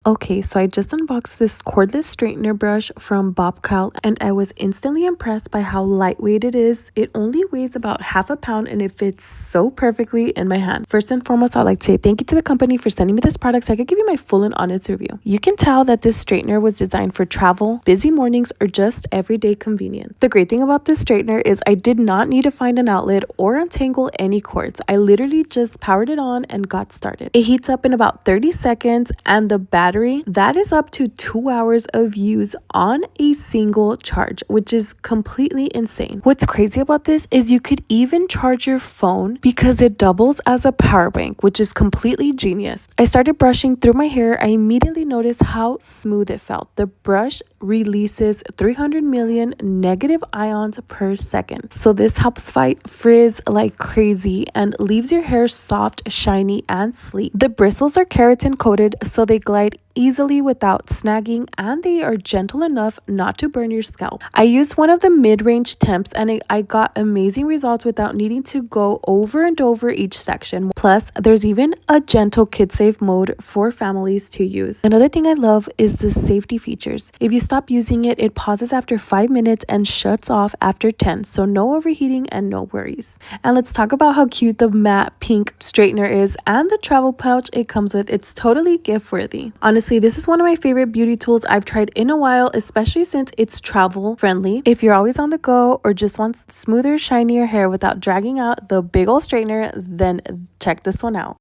Okay, so I just unboxed this cordless straightener brush from Bopcal and I was instantly impressed by how lightweight it is. It only weighs about half a pound and it fits so perfectly in my hand. First and foremost, I'd like to say thank you to the company for sending me this product so I could give you my full and honest review. You can tell that this straightener was designed for travel, busy mornings, or just everyday convenience. The great thing about this straightener is I did not need to find an outlet or untangle any cords. I literally just powered it on and got started. It heats up in about 30 seconds and the battery that is up to 2 hours of use on a single charge, which is completely insane. What's crazy about this is you could even charge your phone because it doubles as a power bank, which is completely genius. I started brushing through my hair. I immediately noticed how smooth it felt. The brush releases 300 million negative ions per second. So this helps fight frizz like crazy and leaves your hair soft, shiny, and sleek. The bristles are keratin coated, so they glide easily without snagging, and they are gentle enough not to burn your scalp. I used one of the mid-range temps and I got amazing results without needing to go over and over each section. Plus, there's even a gentle kid-safe mode for families to use. Another thing I love is the safety features. If you stop using it, it pauses after 5 minutes and shuts off after 10, so no overheating and no worries. And let's talk about how cute the matte pink straightener is and the travel pouch it comes with. It's totally gift worthy. Honestly, this is one of my favorite beauty tools I've tried in a while, especially since it's travel friendly. If you're always on the go or just want smoother, shinier hair without dragging out the big old straightener, then check this one out.